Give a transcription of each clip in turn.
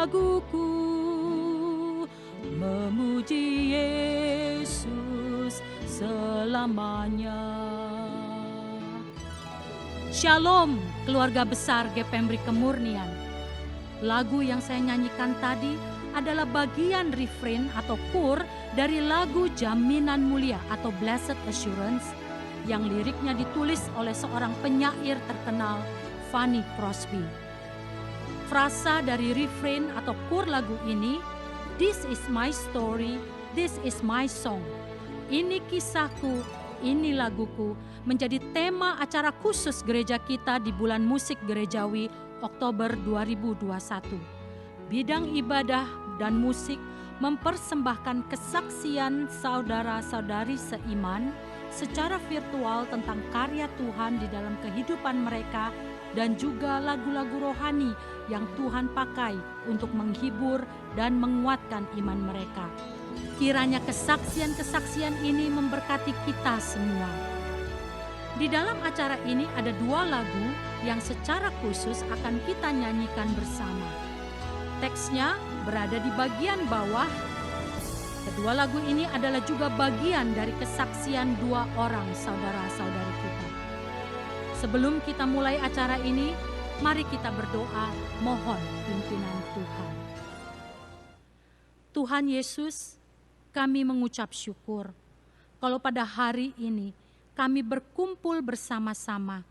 laguku memuji Yesus selamanya. Shalom keluarga besar GPMRI Kemurnian. Lagu yang saya nyanyikan tadi adalah bagian refrain atau kur dari lagu Jaminan Mulia atau Blessed Assurance yang liriknya ditulis oleh seorang penyair terkenal, Fanny Crosby. Frasa dari refrain atau kur lagu ini, "This is my story, this is my song." Ini kisahku, ini laguku, menjadi tema acara khusus gereja kita di bulan musik gerejawi Oktober 2021. Bidang ibadah dan musik mempersembahkan kesaksian saudara-saudari seiman secara virtual tentang karya Tuhan di dalam kehidupan mereka dan juga lagu-lagu rohani yang Tuhan pakai untuk menghibur dan menguatkan iman mereka. Kiranya kesaksian-kesaksian ini memberkati kita semua. Di dalam acara ini ada 2 lagu yang secara khusus akan kita nyanyikan bersama. Teksnya berada di bagian bawah. Kedua lagu ini adalah juga bagian dari kesaksian 2 orang saudara-saudari kita. Sebelum kita mulai acara ini, mari kita berdoa mohon pimpinan Tuhan. Tuhan Yesus, kami mengucap syukur kalau pada hari ini kami berkumpul bersama-sama.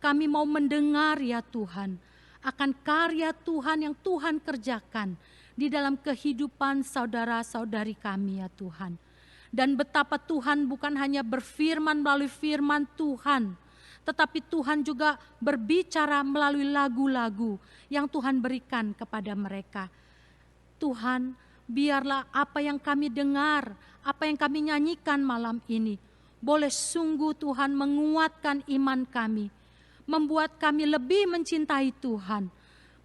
Kami mau mendengar ya Tuhan akan karya Tuhan yang Tuhan kerjakan di dalam kehidupan saudara-saudari kami ya Tuhan. Dan betapa Tuhan bukan hanya berfirman melalui firman Tuhan, tetapi Tuhan juga berbicara melalui lagu-lagu yang Tuhan berikan kepada mereka. Tuhan, biarlah apa yang kami dengar, apa yang kami nyanyikan malam ini, boleh sungguh Tuhan menguatkan iman kami, membuat kami lebih mencintai Tuhan,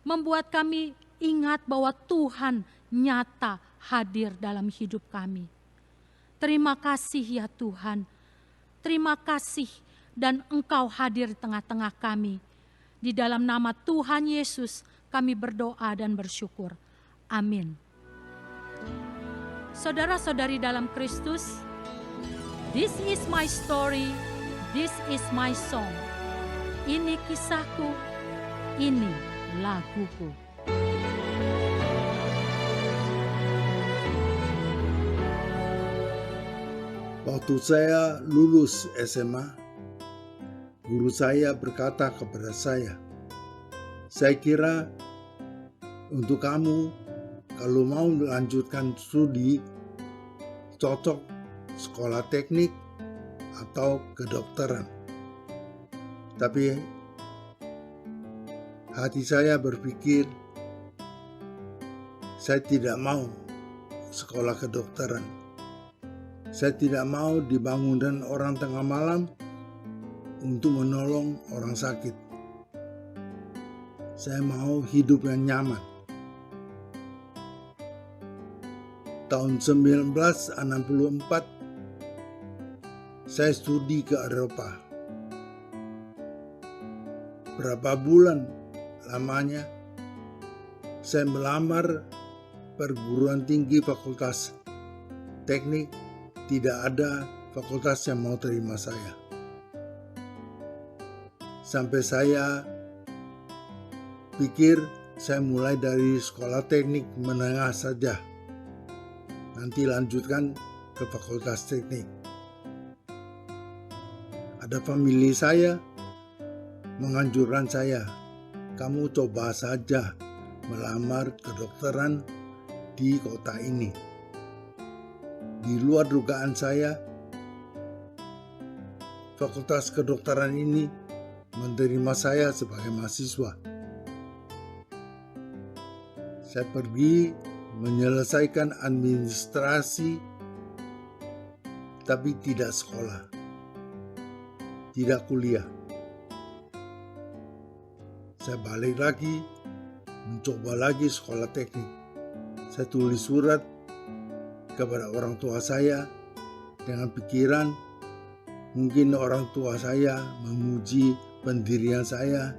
membuat kami ingat bahwa Tuhan nyata hadir dalam hidup kami. Terima kasih ya Tuhan, terima kasih dan Engkau hadir di tengah-tengah kami. Di dalam nama Tuhan Yesus kami berdoa dan bersyukur. Amin. Saudara-saudari dalam Kristus, this is my story, this is my song. Ini kisahku, ini laguku. Waktu saya lulus SMA, guru saya berkata kepada saya kira untuk kamu kalau mau melanjutkan studi, cocok sekolah teknik atau kedokteran. Tapi hati saya berpikir, saya tidak mau sekolah kedokteran. Saya tidak mau dibangunkan orang tengah malam untuk menolong orang sakit. Saya mau hidup yang nyaman. Tahun 1964, saya studi ke Eropa. Berapa bulan lamanya, saya melamar perguruan tinggi fakultas teknik, tidak ada fakultas yang mau terima saya. Sampai saya pikir saya mulai dari sekolah teknik menengah saja, nanti lanjutkan ke fakultas teknik. Ada famili saya menganjurkan saya, kamu coba saja melamar kedokteran di kota ini. Di luar dugaan saya, fakultas kedokteran ini menerima saya sebagai mahasiswa. Saya pergi menyelesaikan administrasi, tapi tidak sekolah, tidak kuliah. Saya balik lagi, mencoba lagi sekolah teknik. Saya tulis surat kepada orang tua saya dengan pikiran mungkin orang tua saya memuji pendirian saya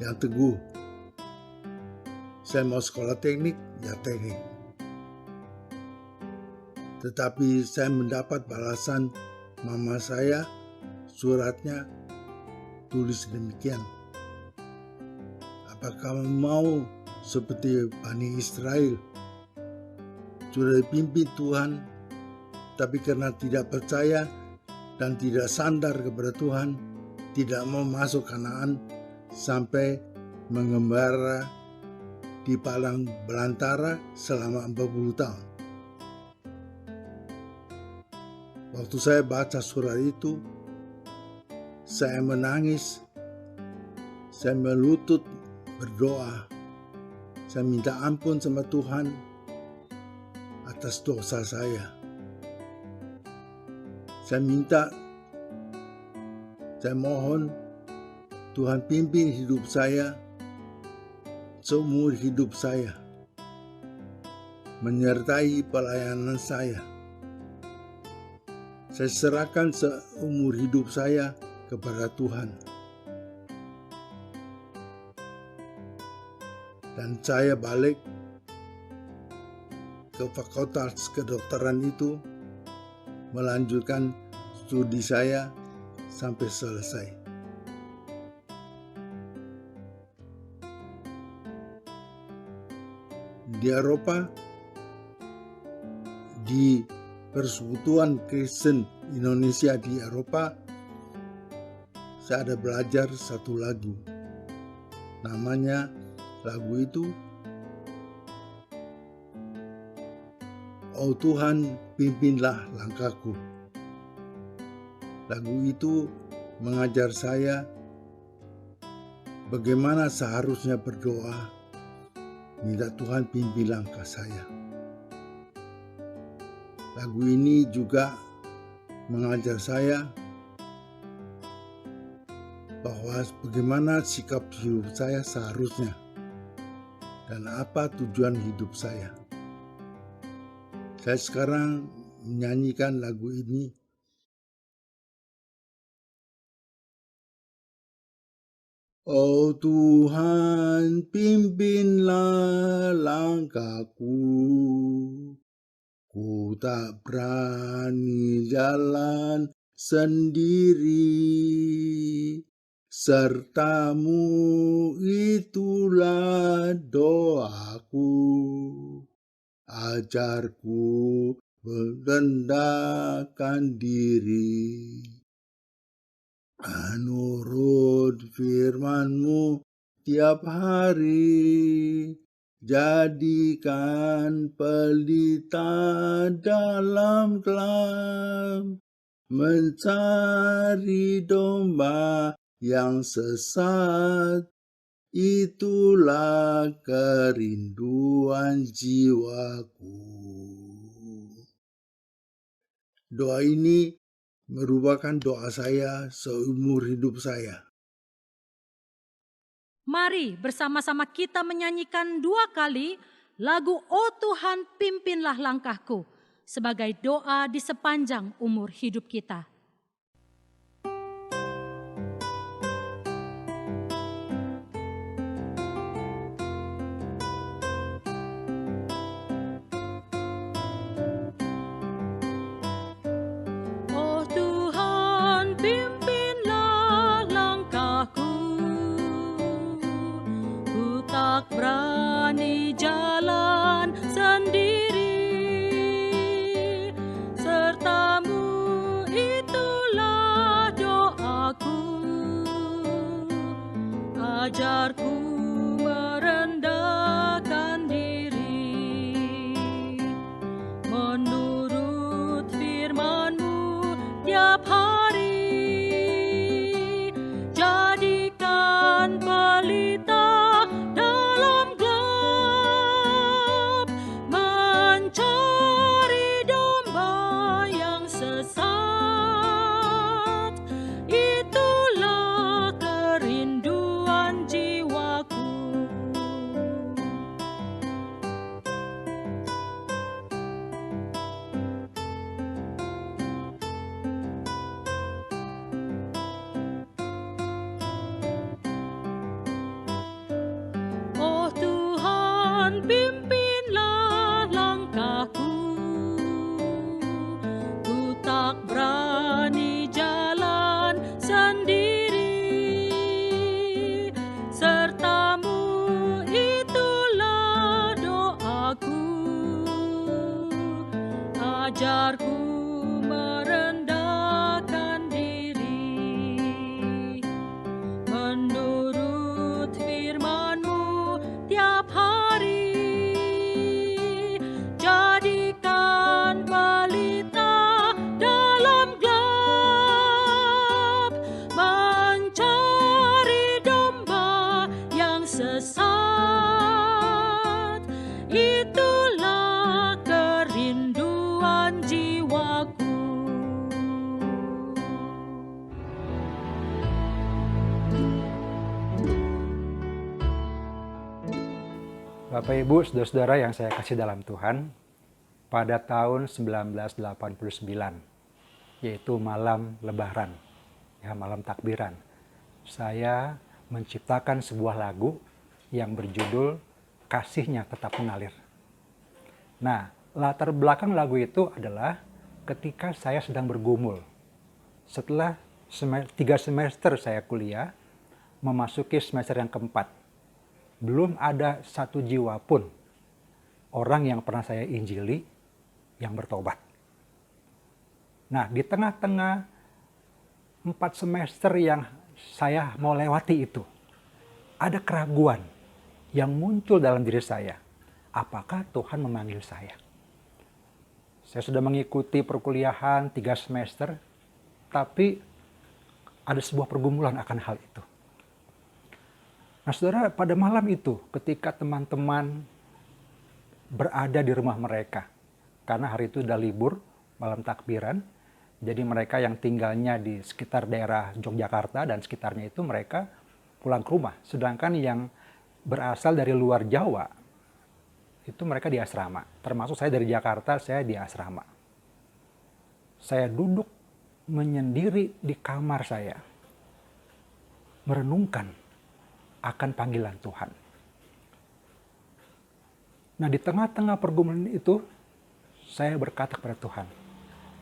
yang teguh. Saya mau sekolah teknik, ya teknik. Tetapi saya mendapat balasan mama saya, suratnya tulis demikian. Apakah kamu mau seperti Bani Israel? Sudah dipimpin Tuhan, tapi karena tidak percaya dan tidak sandar kepada Tuhan, tidak mau masuk Kanaan sampai mengembara di padang belantara selama 40 tahun. Waktu saya baca surat itu, saya menangis, saya melutut berdoa, saya minta ampun sama Tuhan atas dosa saya. Saya mohon Tuhan pimpin hidup saya seumur hidup saya, menyertai pelayanan saya. Saya serahkan seumur hidup saya kepada Tuhan. Dan saya balik ke fakultas kedokteran itu, melanjutkan studi saya sampai selesai. Di Eropa, di Persekutuan Kristen Indonesia di Eropa, saya ada belajar satu lagu. Namanya lagu itu, "Oh Tuhan, pimpinlah langkahku." Lagu itu mengajar saya bagaimana seharusnya berdoa, minta Tuhan pimpin langkah saya. Lagu ini juga mengajar saya bahwa bagaimana sikap hidup saya seharusnya dan apa tujuan hidup saya. Saya sekarang menyanyikan lagu ini. Oh Tuhan, pimpinlah langkahku. Ku tak berani jalan sendiri, sertamu itulah doaku. Ajarku merendahkan diri, menurut firman-Mu tiap hari. Jadikan pelita dalam kelam, mencari domba yang sesat. Itulah kerinduan jiwaku. Doa ini merupakan doa saya seumur hidup saya. Mari bersama-sama kita menyanyikan 2 kali lagu "Oh Tuhan, pimpinlah langkahku" sebagai doa di sepanjang umur hidup kita. Berani jalan sendiri, sertamu itulah doaku. Ajarku merendahkan diri, menurut firman-Mu tiap hari. Jadikan pelita menurut firman-Mu tiap hari. Jadikan pelita dalam gelap, mencari domba yang sesat. Itulah kerinduan jiwaku. Bapak Ibu, saudara-saudara yang saya kasih dalam Tuhan, pada tahun 1989, yaitu malam Lebaran, ya, malam takbiran, saya menciptakan sebuah lagu yang berjudul Kasihnya Tetap Mengalir. Nah, latar belakang lagu itu adalah ketika saya sedang bergumul. Setelah 3 semester saya kuliah, memasuki semester yang keempat, belum ada satu jiwa pun orang yang pernah saya injili yang bertobat. Nah, di tengah-tengah 4 semester yang saya mau lewati itu, ada keraguan yang muncul dalam diri saya. Apakah Tuhan memanggil saya? Saya sudah mengikuti perkuliahan 3 semester, tapi ada sebuah pergumulan akan hal itu. Nah, saudara, pada malam itu ketika teman-teman berada di rumah mereka, karena hari itu udah libur, malam takbiran, jadi mereka yang tinggalnya di sekitar daerah Yogyakarta dan sekitarnya itu mereka pulang ke rumah. Sedangkan yang berasal dari luar Jawa, itu mereka di asrama. Termasuk saya dari Jakarta, saya di asrama. Saya duduk menyendiri di kamar saya, merenungkan akan panggilan Tuhan. Nah, di tengah-tengah pergumulan itu, saya berkata kepada Tuhan,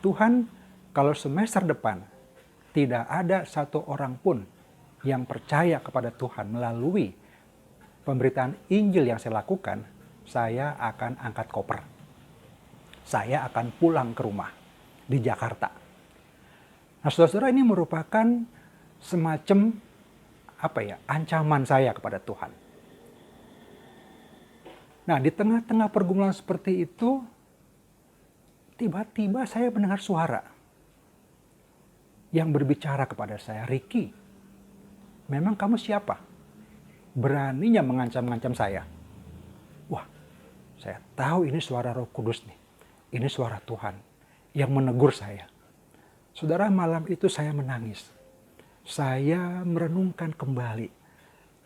Tuhan, kalau semester depan tidak ada satu orang pun yang percaya kepada Tuhan melalui pemberitaan Injil yang saya lakukan, saya akan angkat koper. Saya akan pulang ke rumah di Jakarta. Nah, saudara-saudara, ini merupakan semacam ancaman saya kepada Tuhan. Nah, di tengah-tengah pergumulan seperti itu, tiba-tiba saya mendengar suara yang berbicara kepada saya, Ricky, memang kamu siapa? Beraninya mengancam-ngancam saya. Wah, saya tahu ini suara Roh Kudus nih. Ini suara Tuhan yang menegur saya. Saudara, malam itu saya menangis. Saya merenungkan kembali,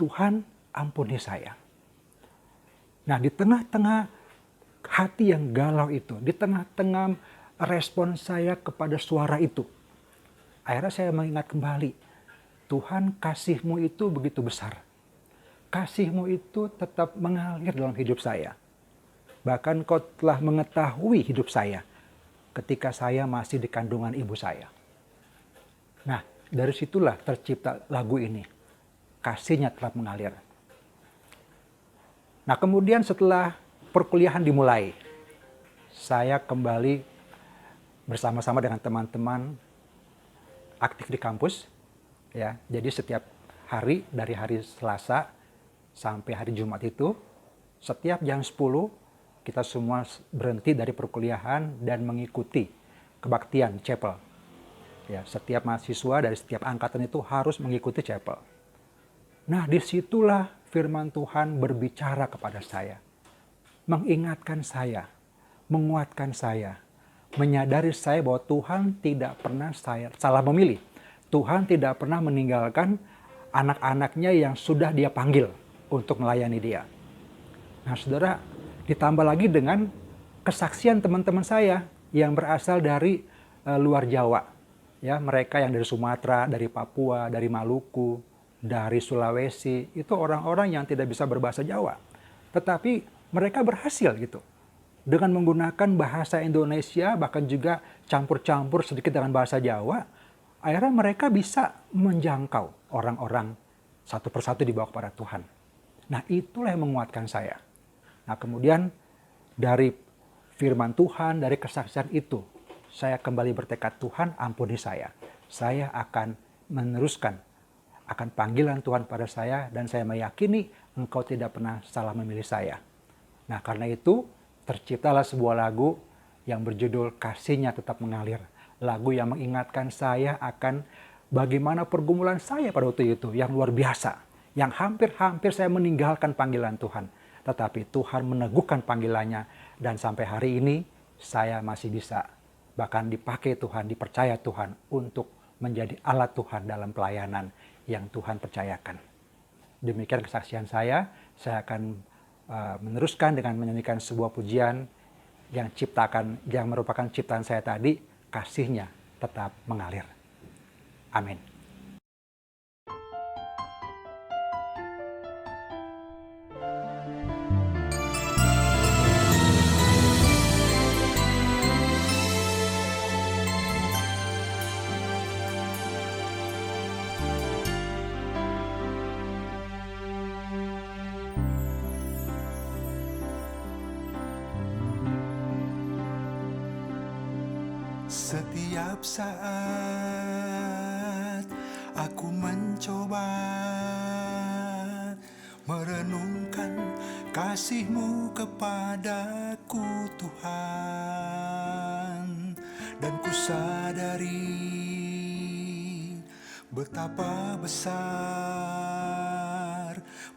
Tuhan ampuni saya. Nah, di tengah-tengah hati yang galau itu, di tengah-tengah respon saya kepada suara itu, akhirnya saya mengingat kembali, Tuhan, kasih-Mu itu begitu besar. Kasih-Mu itu tetap mengalir dalam hidup saya. Bahkan Kau telah mengetahui hidup saya ketika saya masih di kandungan ibu saya. Nah, dari situlah tercipta lagu ini, Kasih-Nya Tetap Mengalir. Nah, kemudian setelah perkuliahan dimulai, saya kembali bersama-sama dengan teman-teman aktif di kampus. Ya, jadi setiap hari dari hari Selasa sampai hari Jumat itu, setiap jam 10 kita semua berhenti dari perkuliahan dan mengikuti kebaktian chapel. Ya, setiap mahasiswa dari setiap angkatan itu harus mengikuti chapel. Nah, disitulah firman Tuhan berbicara kepada saya, mengingatkan saya, menguatkan saya, menyadari saya bahwa Tuhan tidak pernah saya salah memilih. Tuhan tidak pernah meninggalkan anak-anaknya yang sudah Dia panggil untuk melayani Dia. Nah, saudara, ditambah lagi dengan kesaksian teman-teman saya yang berasal dari luar Jawa. Ya, mereka yang dari Sumatera, dari Papua, dari Maluku, dari Sulawesi, itu orang-orang yang tidak bisa berbahasa Jawa. Tetapi mereka berhasil gitu. Dengan menggunakan bahasa Indonesia, bahkan juga campur-campur sedikit dengan bahasa Jawa, akhirnya mereka bisa menjangkau orang-orang satu persatu dibawa kepada Tuhan. Nah, itulah yang menguatkan saya. Nah, kemudian dari firman Tuhan, dari kesaksian itu, saya kembali bertekad, Tuhan ampuni saya. Saya akan meneruskan akan panggilan Tuhan pada saya, dan saya meyakini Engkau tidak pernah salah memilih saya. Nah, karena itu terciptalah sebuah lagu yang berjudul Kasih-Nya Tetap Mengalir. Lagu yang mengingatkan saya akan bagaimana pergumulan saya pada waktu itu yang luar biasa, yang hampir-hampir saya meninggalkan panggilan Tuhan. Tetapi Tuhan meneguhkan panggilannya, dan sampai hari ini saya masih bisa bahkan dipakai Tuhan, dipercaya Tuhan untuk menjadi alat Tuhan dalam pelayanan yang Tuhan percayakan. Demikian kesaksian saya akan meneruskan dengan menyanyikan sebuah pujian yang merupakan ciptaan saya tadi, Kasih-Nya Tetap Mengalir. Amin. Setiap saat aku mencoba merenungkan kasih-Mu kepadaku Tuhan, dan ku sadari betapa besar,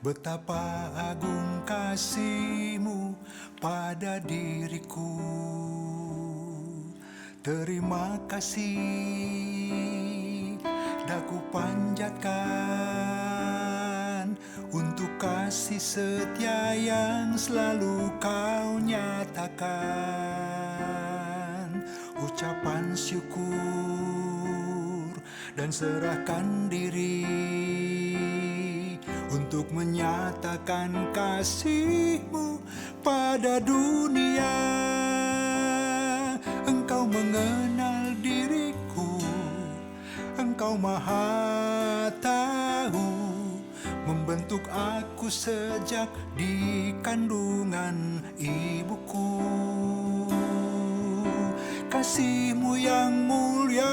betapa agung kasih-Mu pada diriku. Terima kasih, daku panjatkan untuk kasih setia yang selalu Kau nyatakan. Ucapan syukur dan serahkan diri untuk menyatakan kasih-Mu pada dunia. Engkau mengenal diriku, Engkau maha tahu, membentuk aku sejak di kandungan ibuku. Kasih-Mu yang mulia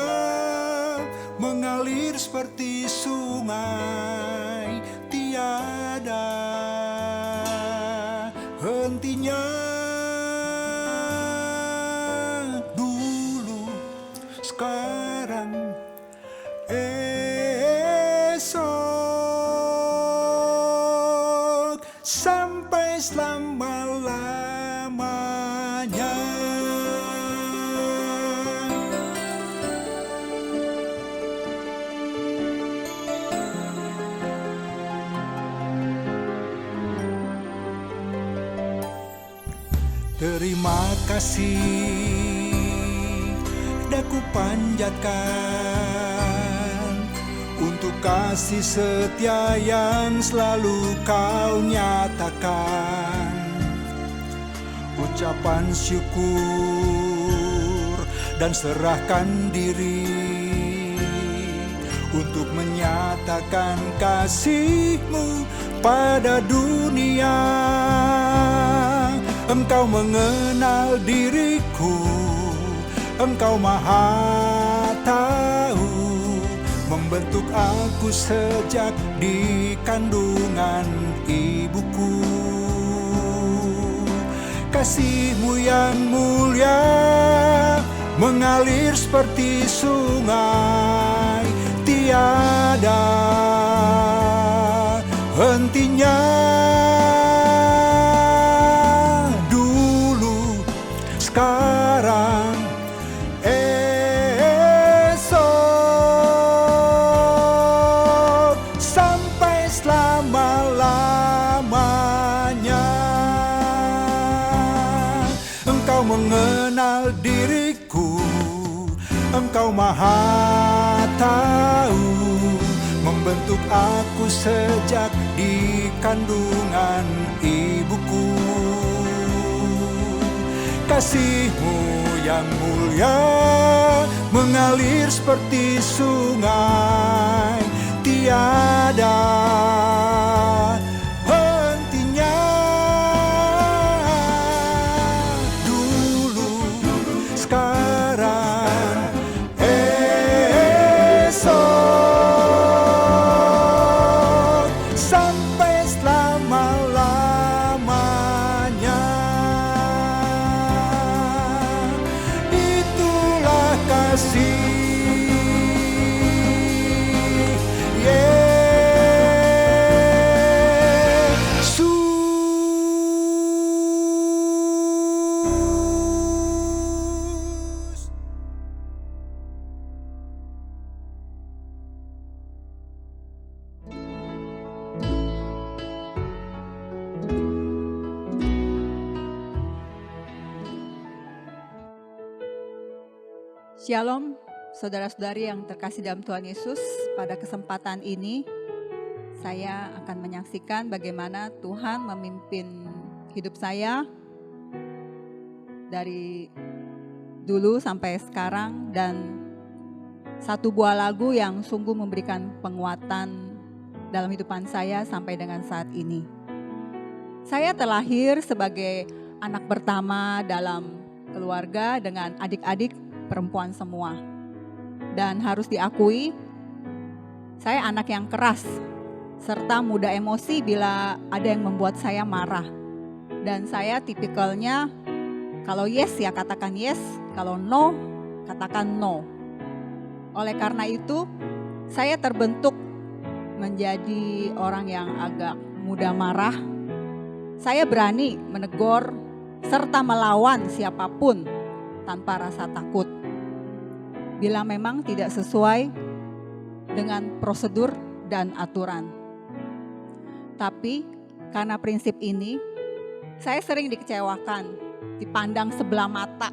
mengalir seperti sungai, tiada hentinya. Sekarang, esok, sampai selama-lamanya. Terima kasih, daku panjatkan untuk kasih setia yang selalu Kau nyatakan. Ucapan syukur dan serahkan diri untuk menyatakan kasih-Mu pada dunia. Engkau mengenal diriku, Engkau maha tahu, membentuk aku sejak di kandungan ibuku. Kasih-Mu yang mulia mengalir seperti sungai, tiada hentinya. Dulu, sekarang, esok, sampai selama-lamanya. Engkau mengenal diriku, Engkau maha tahu, membentuk aku sejak di kandungan ibuku. Kasih-Mu yang mulia mengalir seperti sungai, tiada hentinya. Dulu, sekarang, esok, Shalom, saudara-saudari yang terkasih dalam Tuhan Yesus. Pada kesempatan ini, saya akan menyaksikan bagaimana Tuhan memimpin hidup saya dari dulu sampai sekarang, dan satu buah lagu yang sungguh memberikan penguatan dalam hidupan saya sampai dengan saat ini. Saya terlahir sebagai anak pertama dalam keluarga dengan adik-adik perempuan semua. Dan harus diakui, saya anak yang keras serta mudah emosi bila ada yang membuat saya marah. Dan saya tipikalnya, kalau yes ya katakan yes, kalau no katakan no. Oleh karena itu, saya terbentuk menjadi orang yang agak mudah marah. Saya berani menegur serta melawan siapapun tanpa rasa takut, bila memang tidak sesuai dengan prosedur dan aturan. Tapi karena prinsip ini, saya sering dikecewakan, dipandang sebelah mata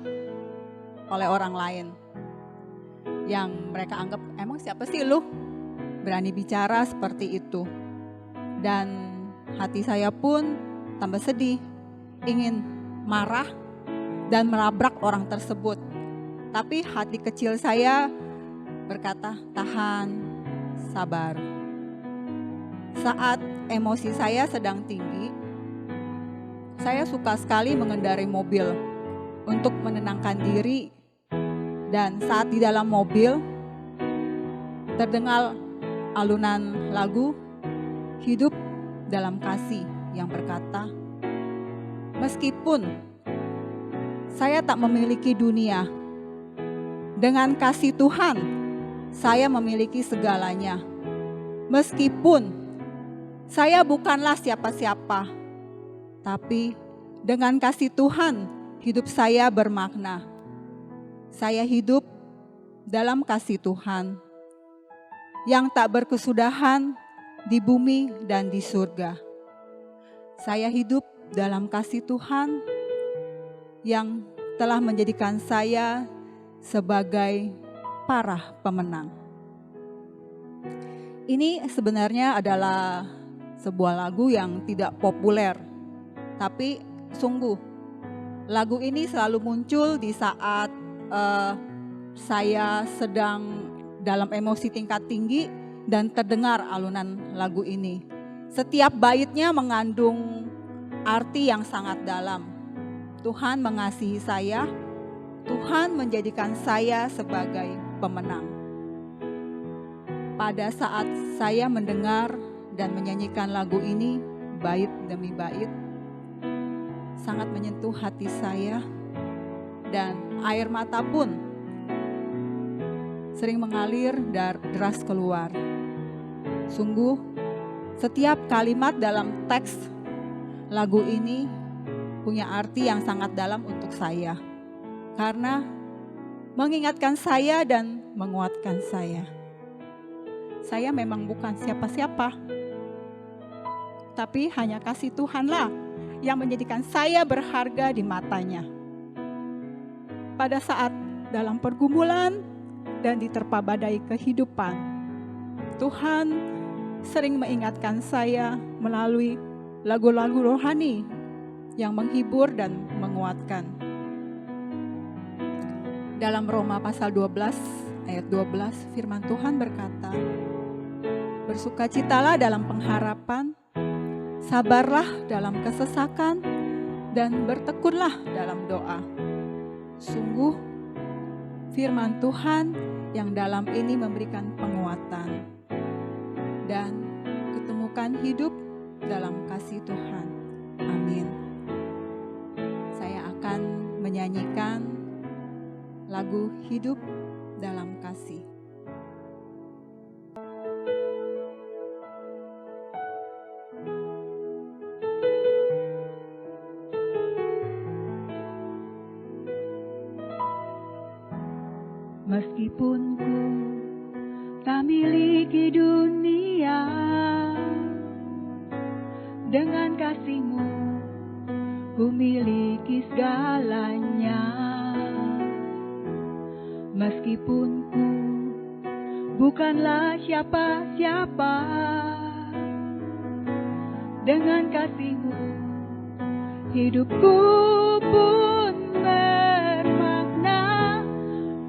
oleh orang lain. Yang mereka anggap, emang siapa sih lu berani bicara seperti itu? Dan hati saya pun tambah sedih, ingin marah dan melabrak orang tersebut. Tapi hati kecil saya berkata, tahan, sabar. Saat emosi saya sedang tinggi, saya suka sekali mengendarai mobil untuk menenangkan diri. Dan saat di dalam mobil, terdengar alunan lagu Hidup Dalam Kasih yang berkata, meskipun saya tak memiliki dunia, dengan kasih Tuhan, saya memiliki segalanya. Meskipun saya bukanlah siapa-siapa, tapi dengan kasih Tuhan, hidup saya bermakna. Saya hidup dalam kasih Tuhan, yang tak berkesudahan di bumi dan di surga. Saya hidup dalam kasih Tuhan, yang telah menjadikan saya sebagai para pemenang. Ini sebenarnya adalah sebuah lagu yang tidak populer, tapi sungguh lagu ini selalu muncul di saat saya sedang dalam emosi tingkat tinggi dan terdengar alunan lagu ini. Setiap baitnya mengandung arti yang sangat dalam. Tuhan mengasihi saya, Tuhan menjadikan saya sebagai pemenang. Pada saat saya mendengar dan menyanyikan lagu ini, bait demi bait, sangat menyentuh hati saya, dan air mata pun sering mengalir deras keluar. Sungguh, setiap kalimat dalam teks lagu ini punya arti yang sangat dalam untuk saya, karena mengingatkan saya dan menguatkan saya. Saya memang bukan siapa-siapa, tapi hanya kasih Tuhanlah yang menjadikan saya berharga di matanya. Pada saat dalam pergumulan dan diterpa badai kehidupan, Tuhan sering mengingatkan saya melalui lagu-lagu rohani yang menghibur dan menguatkan. Dalam Roma pasal 12 ayat 12, firman Tuhan berkata, bersukacitalah dalam pengharapan, sabarlah dalam kesesakan, dan bertekunlah dalam doa. Sungguh, firman Tuhan yang dalam ini memberikan penguatan dan ketemukan hidup dalam kasih Tuhan. Amin. Saya akan menyanyikan lagu Hidup Dalam Kasih. Meskipun ku tak miliki dunia, dengan kasih-Mu ku miliki segalanya. Meskipun ku bukanlah siapa-siapa, dengan kasih-Mu hidupku pun bermakna.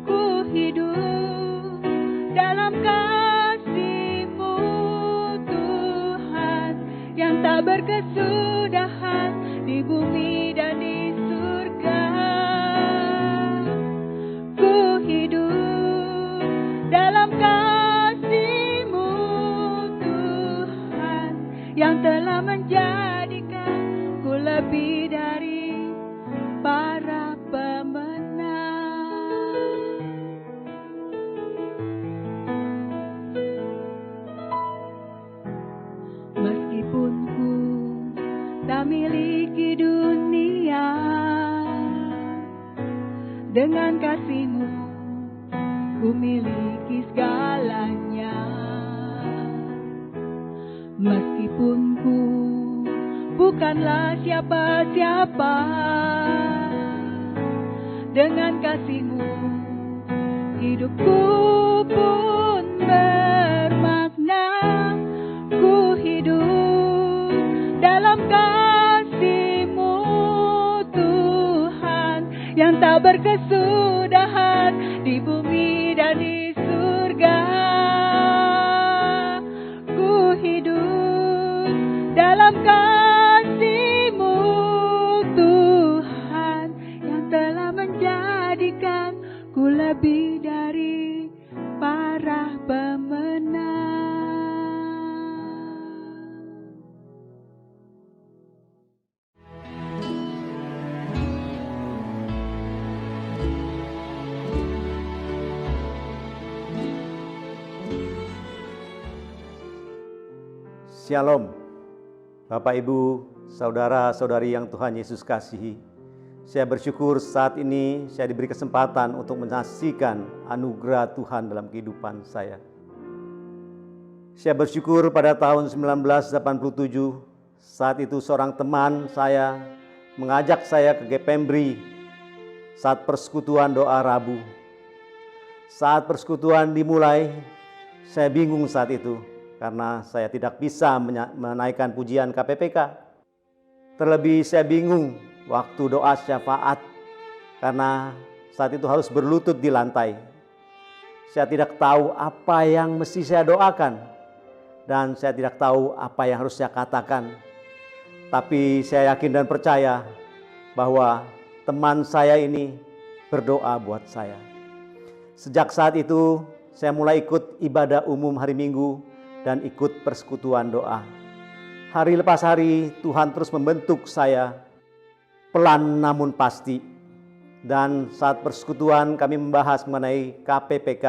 Ku hidup dalam kasih-Mu Tuhan, yang tak berkesudahan di bumi dan di surga. Ku hidup dalam kasih-Mu Tuhan, yang telah menjadikan ku lebih dari para pemenang. Meskipun ku tak miliki dunia, dengan kasih-Mu ku miliki segalanya. Meskipun ku bukanlah siapa-siapa, dengan kasih-Mu hidupku pun bermakna. Ku hidup dalam kasih-Mu Tuhan, yang tak berkesudahan di bumi dan di surga. Ku hidup dalam kasih-Mu Tuhan, yang telah menjadikan ku lebih dari para pemenang. Shalom, Bapak Ibu, saudara-saudari yang Tuhan Yesus kasihi. Saya bersyukur saat ini saya diberi kesempatan untuk menyaksikan anugerah Tuhan dalam kehidupan saya. Saya bersyukur pada tahun 1987, saat itu seorang teman saya mengajak saya ke Gepembri saat persekutuan doa Rabu. Saat persekutuan dimulai, saya bingung saat itu, karena saya tidak bisa menaikkan pujian KPPK. Terlebih saya bingung waktu doa syafaat, karena saat itu harus berlutut di lantai. Saya tidak tahu apa yang mesti saya doakan, dan saya tidak tahu apa yang harus saya katakan. Tapi saya yakin dan percaya bahwa teman saya ini berdoa buat saya. Sejak saat itu saya mulai ikut ibadah umum hari Minggu dan ikut persekutuan doa. Hari lepas hari Tuhan terus membentuk saya, pelan namun pasti. Dan saat persekutuan kami membahas mengenai KPPK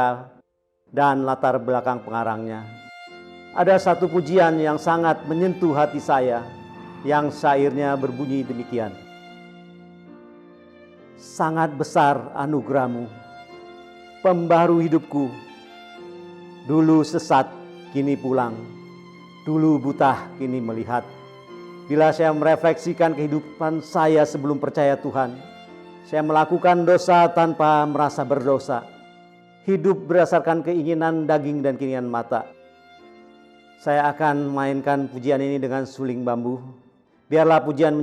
dan latar belakang pengarangnya. Ada satu pujian yang sangat menyentuh hati saya, yang syairnya berbunyi demikian. Sangat besar anugerah-Mu, pembaru hidupku. Dulu sesat, kini pulang. Dulu buta, kini melihat. Bila saya merefleksikan kehidupan saya sebelum percaya Tuhan, saya melakukan dosa tanpa merasa berdosa. Hidup berdasarkan keinginan daging dan keinginan mata. Saya akan mainkan pujian ini dengan suling bambu. Biarlah pujian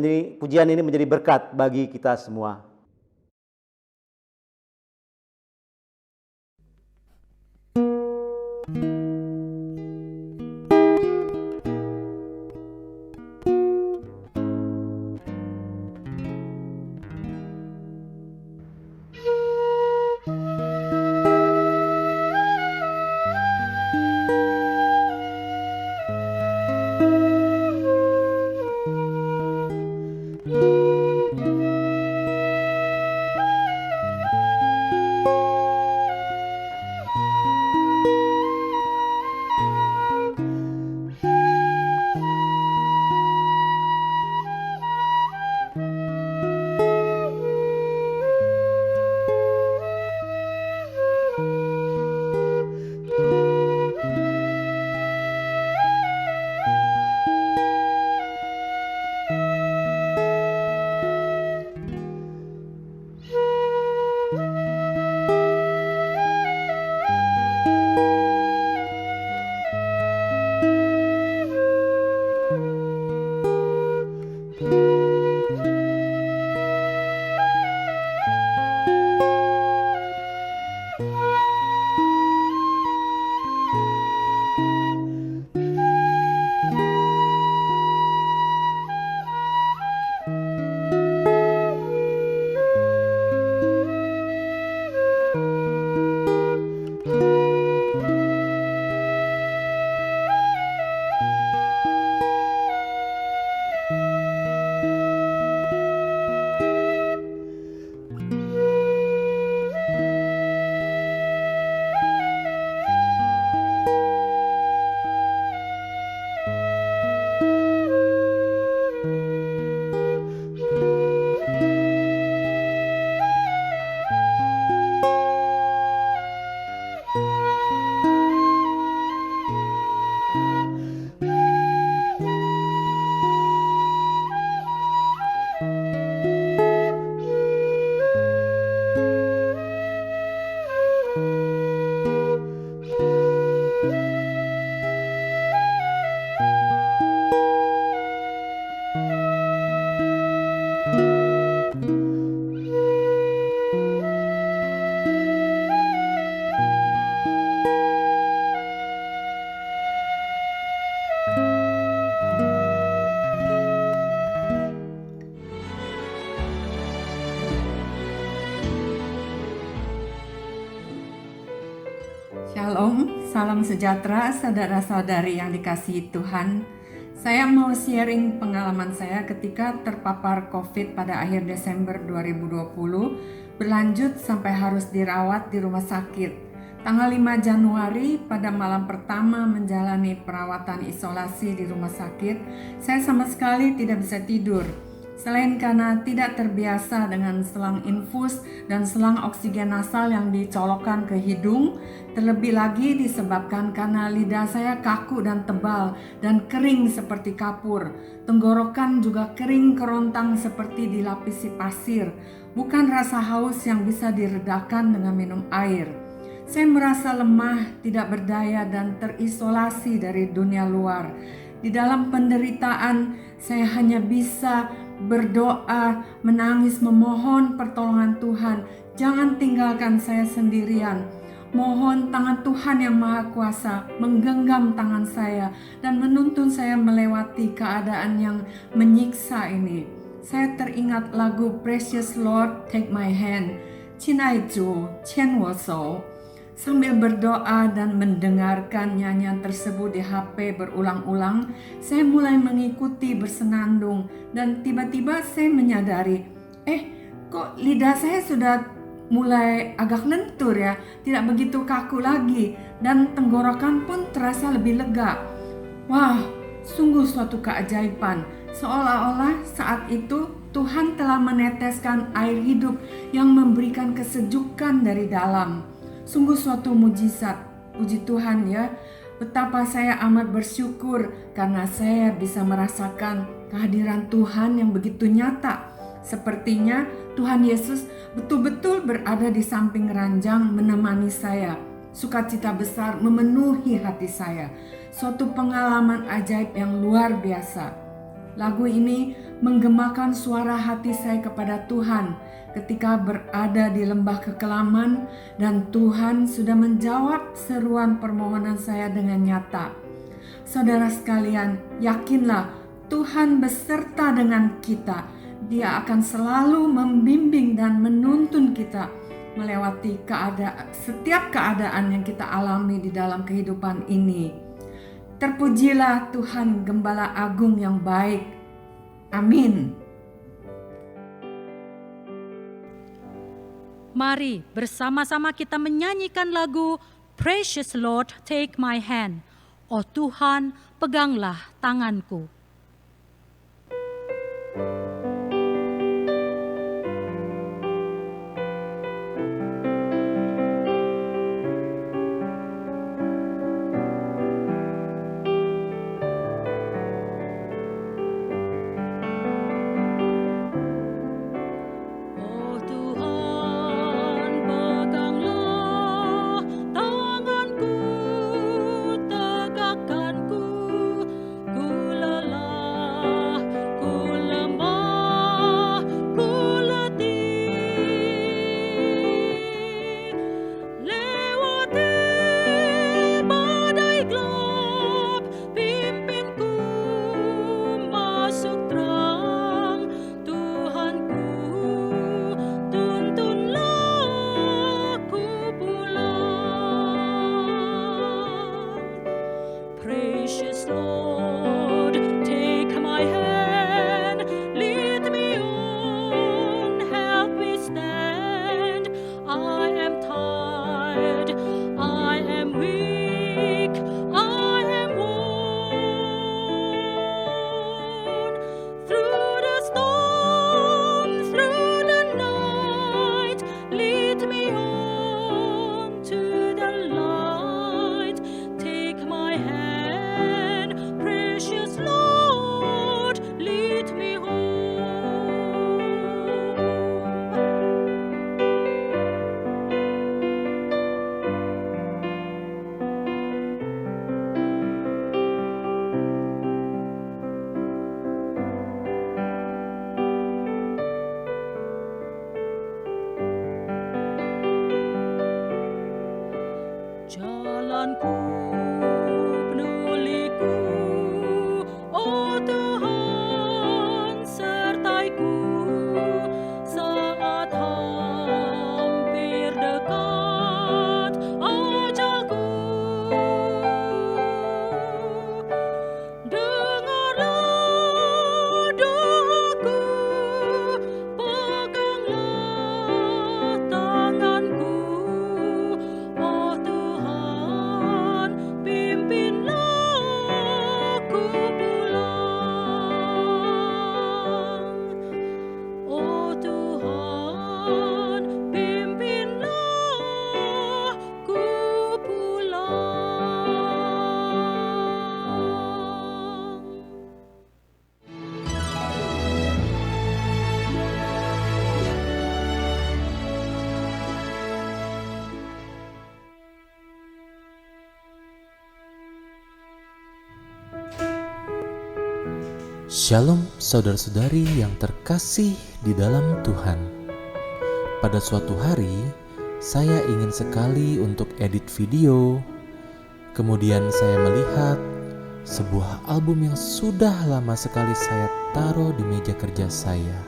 ini menjadi berkat bagi kita semua. Shalom, salam sejahtera saudara-saudari yang dikasihi Tuhan. Saya mau sharing pengalaman saya ketika terpapar COVID pada akhir Desember 2020, berlanjut sampai harus dirawat di rumah sakit. Tanggal 5 Januari pada malam pertama menjalani perawatan isolasi di rumah sakit, saya sama sekali tidak bisa tidur. Selain karena tidak terbiasa dengan selang infus dan selang oksigen nasal yang dicolokkan ke hidung, terlebih lagi disebabkan karena lidah saya kaku dan tebal dan kering seperti kapur. Tenggorokan juga kering kerontang seperti dilapisi pasir, bukan rasa haus yang bisa diredakan dengan minum air. Saya merasa lemah, tidak berdaya dan terisolasi dari dunia luar. Di dalam penderitaan, saya hanya bisa berdoa, menangis, memohon pertolongan Tuhan. Jangan tinggalkan saya sendirian. Mohon tangan Tuhan yang Maha Kuasa menggenggam tangan saya dan menuntun saya melewati keadaan yang menyiksa ini. Saya teringat lagu Precious Lord Take My Hand, 亲爱主牵我手. Sambil berdoa dan mendengarkan nyanyian tersebut di HP berulang-ulang, saya mulai mengikuti bersenandung dan tiba-tiba saya menyadari, kok lidah saya sudah mulai agak lentur ya, tidak begitu kaku lagi dan tenggorokan pun terasa lebih lega. Wah, sungguh suatu keajaiban. Seolah-olah saat itu Tuhan telah meneteskan air hidup yang memberikan kesejukan dari dalam. Sungguh suatu mujizat, puji Tuhan ya. Betapa saya amat bersyukur karena saya bisa merasakan kehadiran Tuhan yang begitu nyata. Sepertinya Tuhan Yesus betul-betul berada di samping ranjang menemani saya. Sukacita besar memenuhi hati saya. Suatu pengalaman ajaib yang luar biasa. Lagu ini menggemakan suara hati saya kepada Tuhan ketika berada di lembah kekelaman dan Tuhan sudah menjawab seruan permohonan saya dengan nyata. Saudara sekalian, yakinlah Tuhan beserta dengan kita. Dia akan selalu membimbing dan menuntun kita melewati setiap keadaan yang kita alami di dalam kehidupan ini. Terpujilah Tuhan Gembala Agung yang baik. Amin. Mari bersama-sama kita menyanyikan lagu Precious Lord Take My Hand. Oh Tuhan, peganglah tanganku. La Shalom saudara-saudari yang terkasih di dalam Tuhan. Pada suatu hari, saya ingin sekali untuk edit video. Kemudian saya melihat sebuah album yang sudah lama sekali saya taruh di meja kerja saya.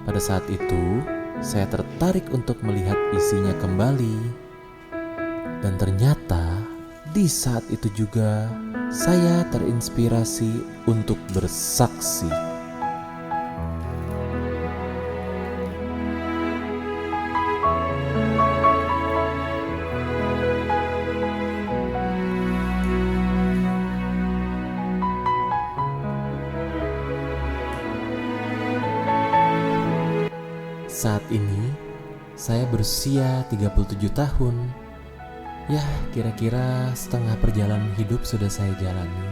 Pada saat itu, saya tertarik untuk melihat isinya kembali. Dan ternyata di saat itu juga saya terinspirasi untuk bersaksi. Saat ini saya berusia 37 tahun. Ya, kira-kira setengah perjalanan hidup sudah saya jalani.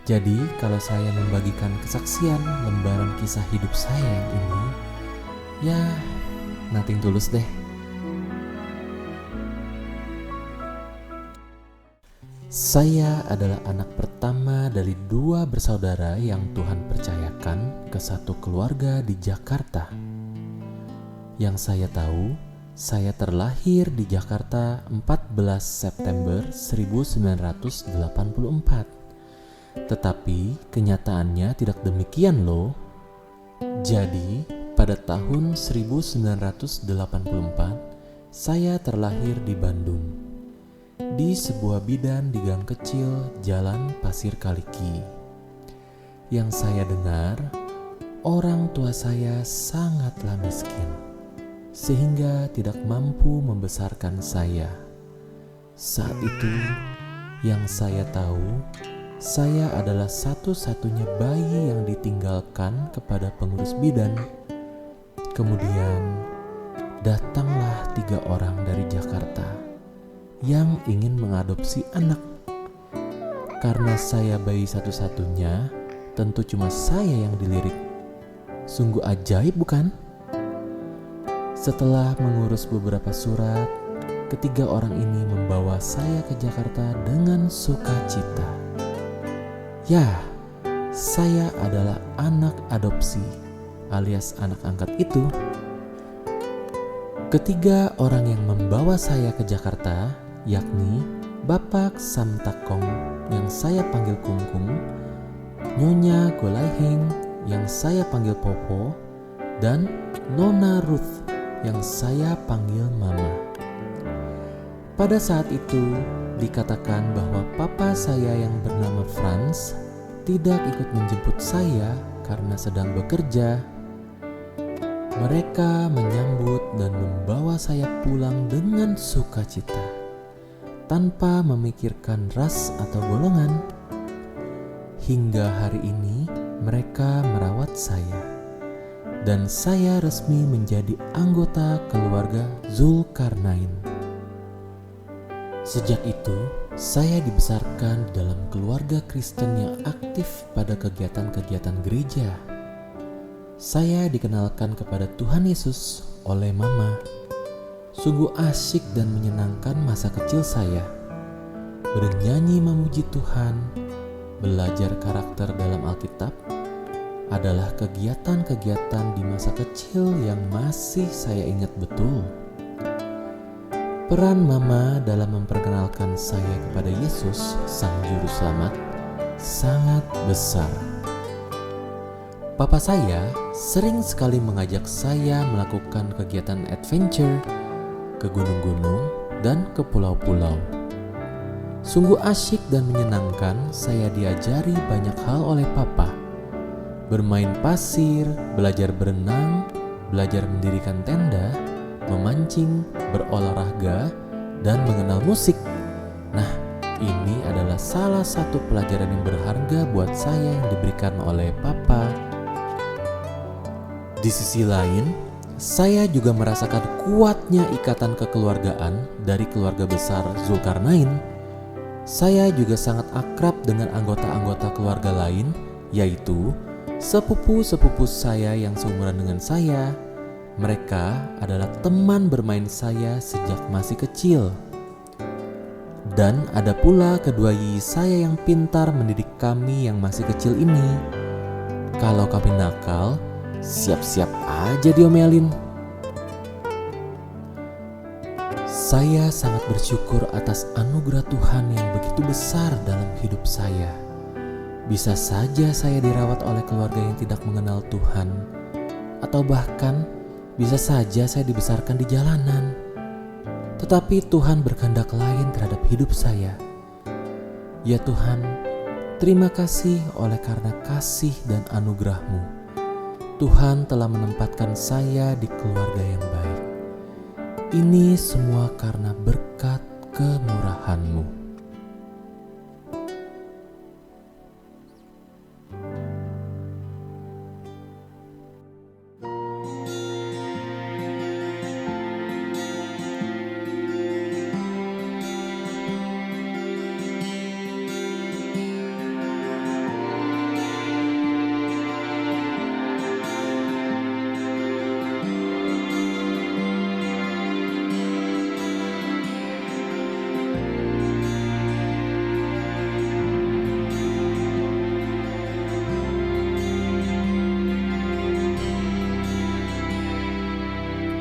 Jadi, kalau saya membagikan kesaksian lembaran kisah hidup saya yang ini, ya, nothing tulus deh. Saya adalah anak pertama dari 2 bersaudara yang Tuhan percayakan ke satu keluarga di Jakarta. Yang saya tahu, saya terlahir di Jakarta 14 September 1984. Tetapi kenyataannya tidak demikian loh. Jadi, pada tahun 1984, saya terlahir di Bandung. Di sebuah bidan di gang kecil Jalan Pasir Kaliki. Yang saya dengar, orang tua saya sangatlah miskin, sehingga tidak mampu membesarkan saya. Saat itu, yang saya tahu, saya adalah satu-satunya bayi yang ditinggalkan kepada pengurus bidan. Kemudian, datanglah 3 orang dari Jakarta yang ingin mengadopsi anak. Karena saya bayi satu-satunya, tentu cuma saya yang dilirik. Sungguh ajaib bukan? Setelah mengurus beberapa surat, ketiga orang ini membawa saya ke Jakarta dengan sukacita. Ya, saya adalah anak adopsi alias anak angkat itu. Ketiga orang yang membawa saya ke Jakarta, yakni Bapak Samtakong yang saya panggil Kungkung, Nyonya Golaiheng yang saya panggil Popo, dan Nona Ruth yang saya panggil Mama. Pada saat itu dikatakan bahwa papa saya yang bernama Franz tidak ikut menjemput saya karena sedang bekerja. Mereka menyambut dan membawa saya pulang dengan sukacita, tanpa memikirkan ras atau golongan. Hingga hari ini mereka merawat saya. Dan saya resmi menjadi anggota keluarga Zulkarnain. Sejak itu, saya dibesarkan dalam keluarga Kristen yang aktif pada kegiatan-kegiatan gereja. Saya dikenalkan kepada Tuhan Yesus oleh Mama. Sungguh asyik dan menyenangkan masa kecil saya. Bernyanyi memuji Tuhan, belajar karakter dalam Alkitab, adalah kegiatan-kegiatan di masa kecil yang masih saya ingat betul. Peran Mama dalam memperkenalkan saya kepada Yesus, Sang Juru Selamat, sangat besar. Papa saya sering sekali mengajak saya melakukan kegiatan adventure ke gunung-gunung dan ke pulau-pulau. Sungguh asyik dan menyenangkan saya diajari banyak hal oleh Papa. Bermain pasir, belajar berenang, belajar mendirikan tenda, memancing, berolahraga, dan mengenal musik. Nah, ini adalah salah satu pelajaran yang berharga buat saya yang diberikan oleh Papa. Di sisi lain, saya juga merasakan kuatnya ikatan kekeluargaan dari keluarga besar Zulkarnain. Saya juga sangat akrab dengan anggota-anggota keluarga lain, yaitu sepupu-sepupu saya yang seumuran dengan saya. Mereka adalah teman bermain saya sejak masih kecil. Dan ada pula kedua Yi saya yang pintar mendidik kami yang masih kecil ini. Kalau kami nakal, siap-siap aja diomelin. Saya sangat bersyukur atas anugerah Tuhan yang begitu besar dalam hidup saya. Bisa saja saya dirawat oleh keluarga yang tidak mengenal Tuhan, atau bahkan bisa saja saya dibesarkan di jalanan. Tetapi Tuhan berkehendak lain terhadap hidup saya. Ya Tuhan, terima kasih oleh karena kasih dan anugerah-Mu. Tuhan telah menempatkan saya di keluarga yang baik. Ini semua karena berkat kemurahan-Mu.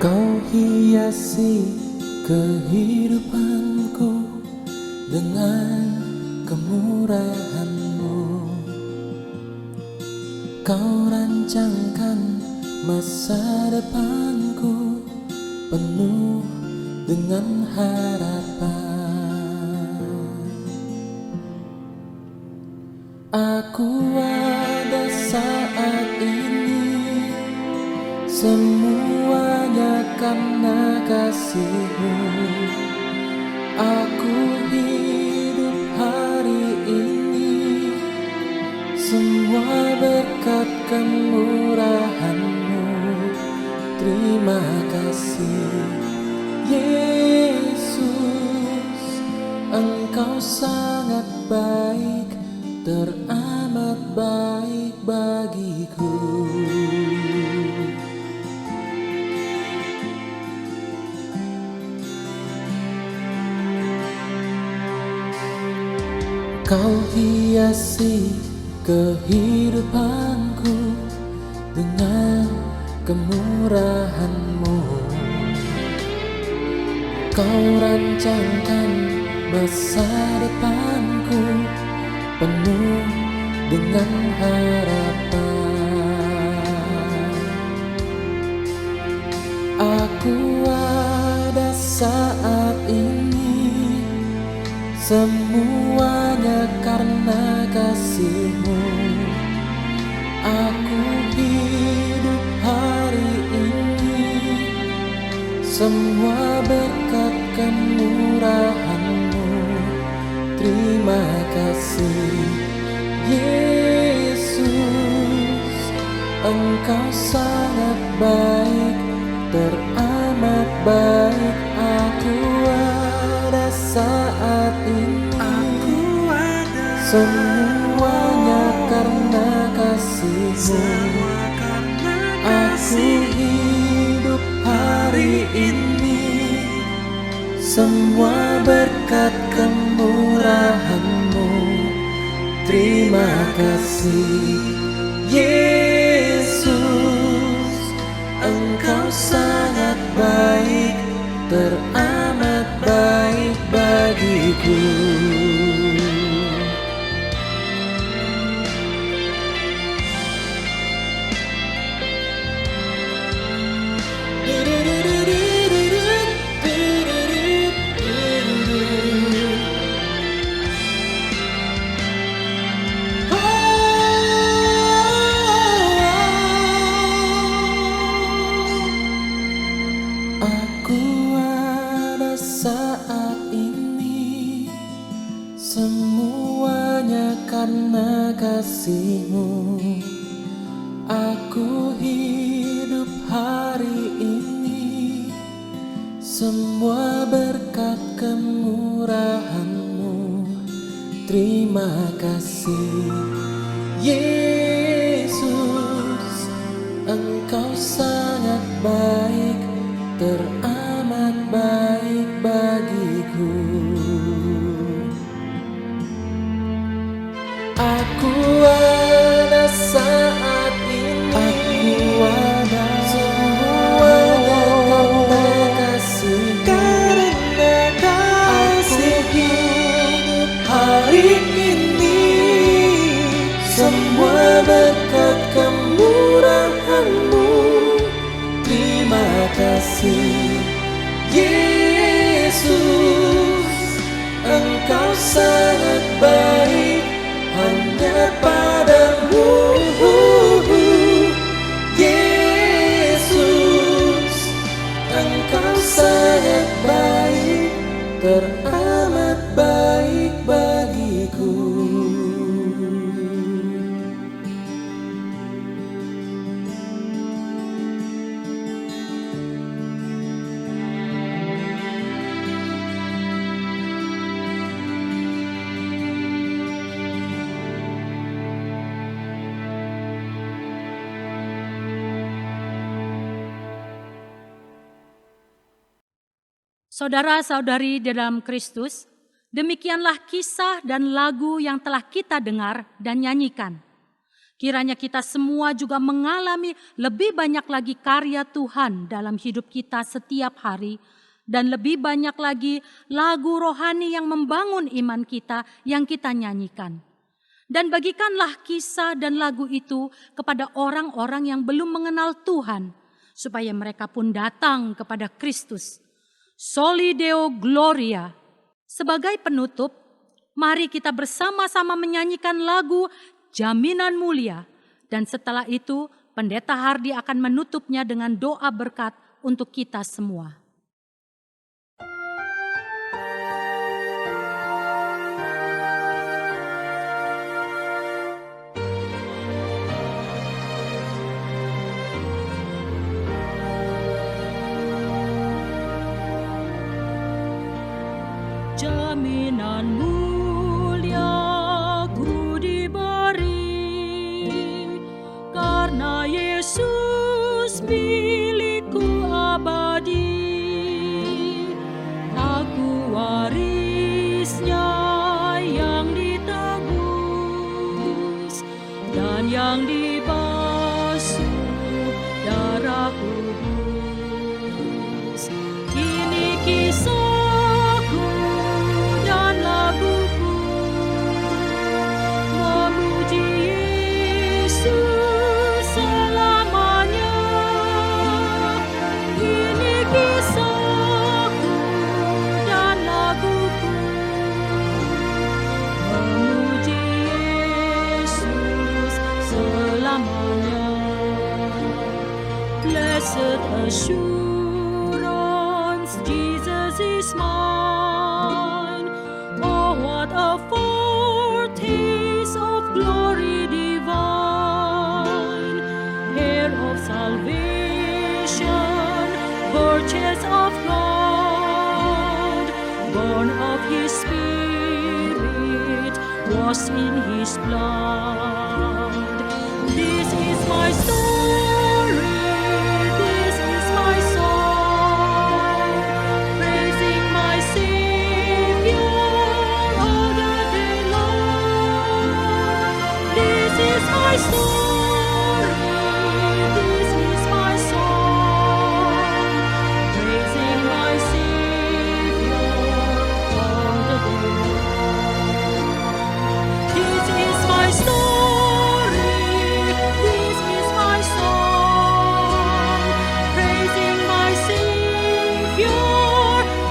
Kau hiasi kehidupanku dengan kemurahan-Mu. Kau rancangkan masa depanku penuh dengan harapan. Aku ada saat ini, semuanya karena kasih-Mu. Aku hidup hari ini, semua berkat kemurahan-Mu. Terima kasih Yesus, Engkau sangat baik, teramat baik bagiku. Kau hiasi kehidupanku dengan kemurahan-Mu. Kau rancangkan masa depanku penuh dengan harapan. Aku ada saat ini, semuanya karena kasih-Mu. Aku hidup hari ini, semua berkat kemurahan-Mu. Terima kasih Yesus, Engkau sangat baik, teramat baik. Aku ada saat ini, semuanya karena kasih-Mu. Aku hidup hari ini, semua berkat kemurahan-Mu. Terima kasih Yesus, Engkau sangat baik, teramat baik bagiku. Aku ada saat ini, semuanya karena kasih-Mu. Aku hidup hari ini, semua berkat kemurahan-Mu. Terima kasih Yesus, Engkau sangat baik, teramat baik bagiku. berkat kemurahan-Mu. Terima kasih Yesus, Engkau sangat baik, hanya padamu Yesus, Engkau sangat baik, teramat baik bagiku. Saudara-saudari di dalam Kristus, demikianlah kisah dan lagu yang telah kita dengar dan nyanyikan. Kiranya kita semua juga mengalami lebih banyak lagi karya Tuhan dalam hidup kita setiap hari, dan lebih banyak lagi lagu rohani yang membangun iman kita yang kita nyanyikan. Dan bagikanlah kisah dan lagu itu kepada orang-orang yang belum mengenal Tuhan, supaya mereka pun datang kepada Kristus. Soli Deo Gloria. Sebagai penutup, mari kita bersama-sama menyanyikan lagu Jaminan Mulia. Dan setelah itu, Pendeta Hardi akan menutupnya dengan doa berkat untuk kita semua. Jaminan mulia ku diberi, karena Yesus milikku abadi. Aku warisnya yang ditebus dan yang dibasuh darah kudus. Ini kisah blessed assurance, Jesus is mine. Oh, what a foretaste of glory divine, heir of salvation, purchase of God, born of His Spirit, washed in His blood. This is my story. My story, this is my song, praising my Savior all the day long. This is my story, this is my song, praising my Savior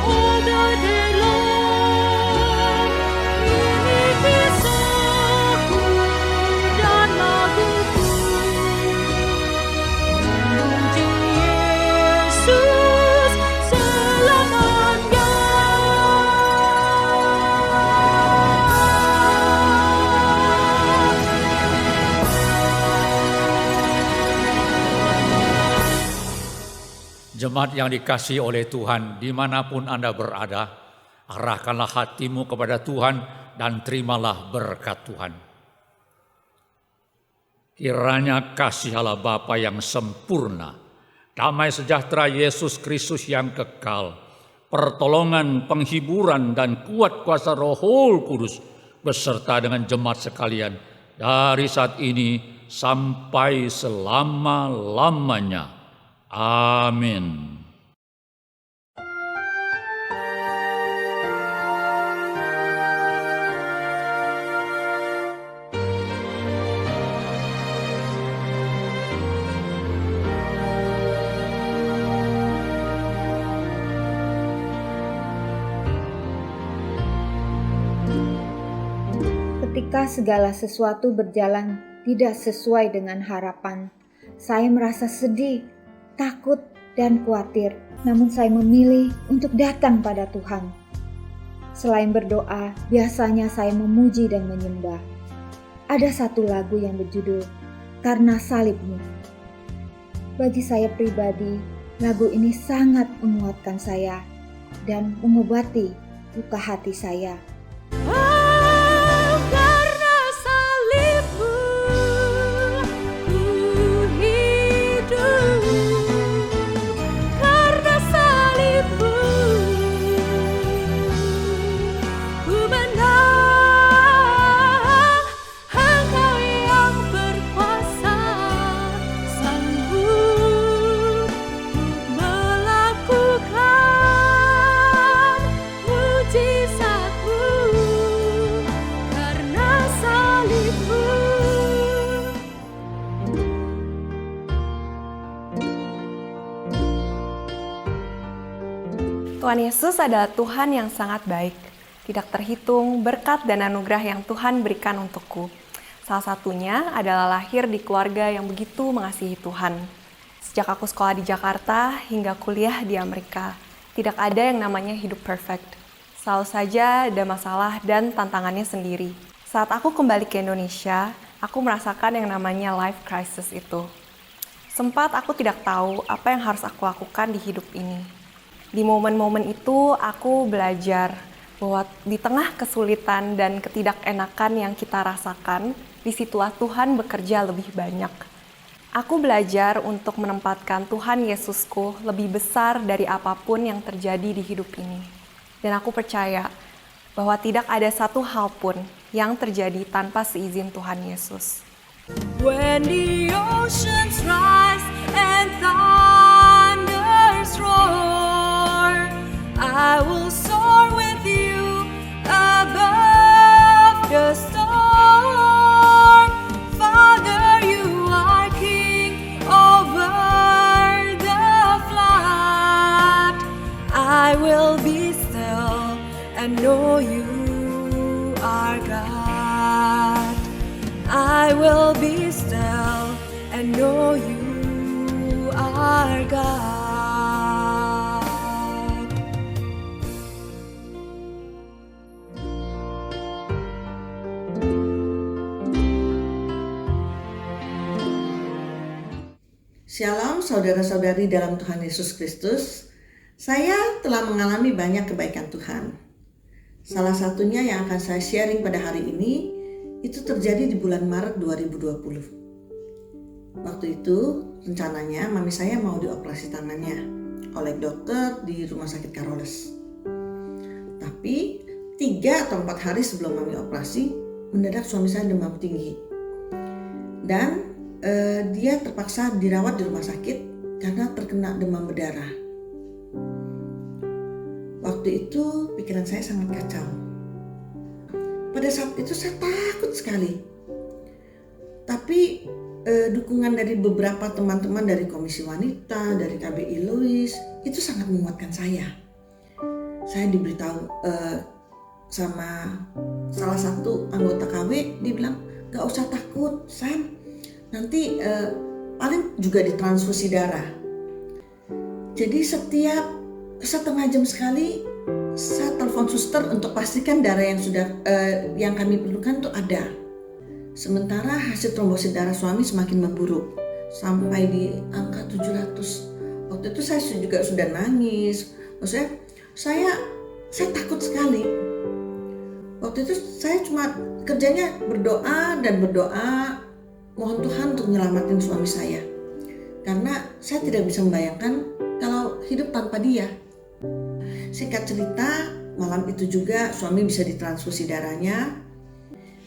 all the day long. Ini kisahku dan laguku memuji Yesus selamanya. Jemaat yang dikasihi oleh Tuhan, dimanapun Anda berada, arahkanlah hatimu kepada Tuhan dan terimalah berkat Tuhan. Kiranya kasih Allah Bapa yang sempurna, damai sejahtera Yesus Kristus yang kekal, pertolongan, penghiburan, dan kuat kuasa Roh Kudus beserta dengan jemaat sekalian dari saat ini sampai selama-lamanya. Amin. Ketika segala sesuatu berjalan tidak sesuai dengan harapan, saya merasa sedih, takut, dan khawatir. Namun saya memilih untuk datang pada Tuhan. Selain berdoa, biasanya saya memuji dan menyembah. Ada satu lagu yang berjudul Karena Salibmu. Bagi saya pribadi, lagu ini sangat menguatkan saya dan mengobati luka hati saya. Tuhan Yesus adalah Tuhan yang sangat baik. Tidak terhitung berkat dan anugerah yang Tuhan berikan untukku. Salah satunya adalah lahir di keluarga yang begitu mengasihi Tuhan. Sejak aku sekolah di Jakarta hingga kuliah di Amerika, tidak ada yang namanya hidup perfect. Selalu saja ada masalah dan tantangannya sendiri. Saat aku kembali ke Indonesia, aku merasakan yang namanya life crisis itu. Sempat aku tidak tahu apa yang harus aku lakukan di hidup ini. Di momen-momen itu aku belajar bahwa di tengah kesulitan dan ketidakenakan yang kita rasakan, di situlah Tuhan bekerja lebih banyak. Aku belajar untuk menempatkan Tuhan Yesusku lebih besar dari apapun yang terjadi di hidup ini. Dan aku percaya bahwa tidak ada satu hal pun yang terjadi tanpa seizin Tuhan Yesus. When the oceans rise and thunders roar, I will soar with you above the storm. Father, you are King over the flood. I will be still and know you are God. I will be still and know you are God. Shalom saudara-saudari dalam Tuhan Yesus Kristus. Saya telah mengalami banyak kebaikan Tuhan. Salah satunya yang akan saya sharing pada hari ini itu terjadi di bulan Maret 2020. Waktu itu rencananya mami saya mau dioperasi tangannya oleh dokter di Rumah Sakit Karoles. Tapi 3 atau 4 hari sebelum mami operasi, mendadak suami saya demam tinggi. Dan dia terpaksa dirawat di rumah sakit karena terkena demam berdarah. Waktu itu pikiran saya sangat kacau. Pada saat itu saya takut sekali. Tapi dukungan dari beberapa teman-teman dari Komisi Wanita, dari KBI Lois, itu sangat menguatkan saya. Saya diberitahu sama salah satu anggota KW, dia bilang, gak usah takut Sam, nanti paling juga ditransfusi darah. Jadi setiap setengah jam sekali saya telepon suster untuk pastikan darah yang kami perlukan itu ada. Sementara hasil trombosit darah suami semakin memburuk sampai di angka 700. Waktu itu saya juga sudah nangis. Maksudnya saya takut sekali. Waktu itu saya cuma kerjanya berdoa dan berdoa, mohon Tuhan untuk menyelamatkan suami saya. Karena saya tidak bisa membayangkan kalau hidup tanpa dia. Singkat cerita, malam itu juga suami bisa ditransfusi darahnya.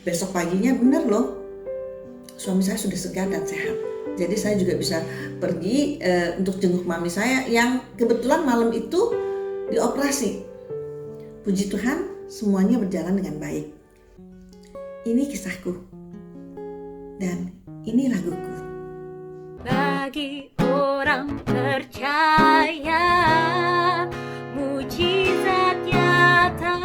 Besok paginya benar loh, suami saya sudah segar dan sehat. Jadi saya juga bisa pergi untuk jenguk mami saya yang kebetulan malam itu dioperasi. Puji Tuhan, semuanya berjalan dengan baik. Ini kisahku. Dan ini laguku. Bagi orang percaya, mujizat nyata.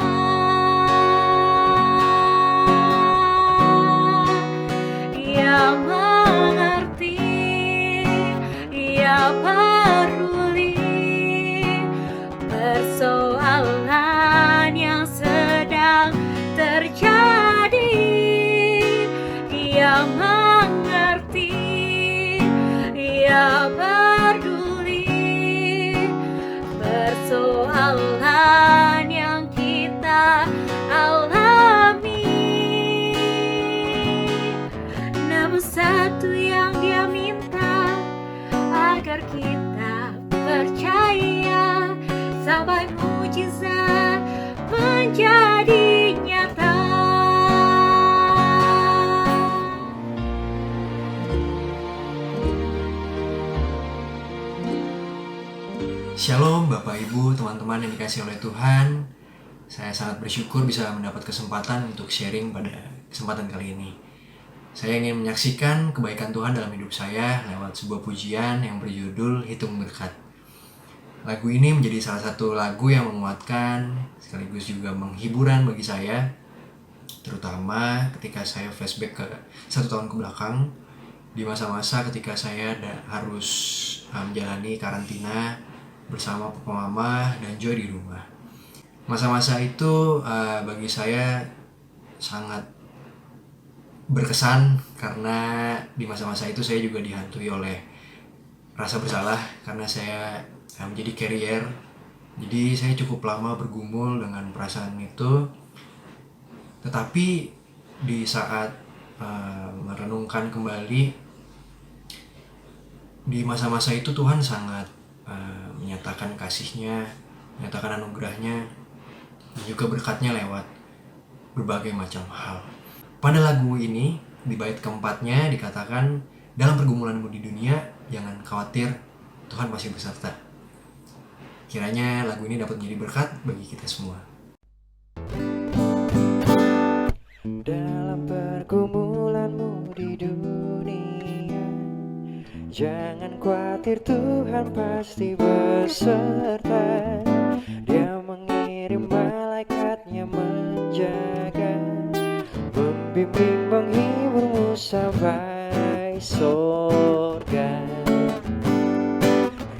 bersatu yang Dia minta, agar kita percaya sampai mujizat menjadi nyata. Shalom Bapak Ibu, teman-teman yang dikasihi oleh Tuhan. Saya sangat bersyukur bisa mendapat kesempatan untuk sharing pada kesempatan kali ini. Saya ingin menyaksikan kebaikan Tuhan dalam hidup saya lewat sebuah pujian yang berjudul Hitung Berkat. Lagu ini menjadi salah satu lagu yang menguatkan sekaligus juga menghiburan bagi saya, terutama ketika saya flashback ke 1 tahun ke belakang, di masa-masa ketika saya harus menjalani karantina bersama papa mama dan Joy di rumah. Masa-masa itu bagi saya sangat berkesan karena di masa-masa itu saya juga dihantui oleh rasa bersalah karena saya menjadi carrier. Jadi saya cukup lama bergumul dengan perasaan itu. Tetapi di saat merenungkan kembali, di masa-masa itu Tuhan sangat menyatakan kasih-Nya, menyatakan anugerah-Nya, dan juga berkat-Nya lewat berbagai macam hal. Pada lagu ini, di bait keempatnya dikatakan, dalam pergumulanmu di dunia, jangan khawatir, Tuhan pasti beserta. Kiranya lagu ini dapat menjadi berkat bagi kita semua. Dalam pergumulanmu di dunia, jangan khawatir, Tuhan pasti beserta. Dia mengirim malaikat-Nya menjaga, membimbing, menghiburmu sampai surga.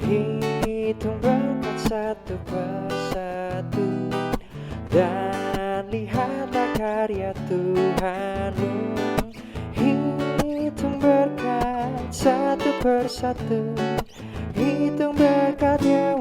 Hitung berkat satu persatu, dan lihatlah karya Tuhanmu. Hitung berkat satu persatu, hitung berkat-Nya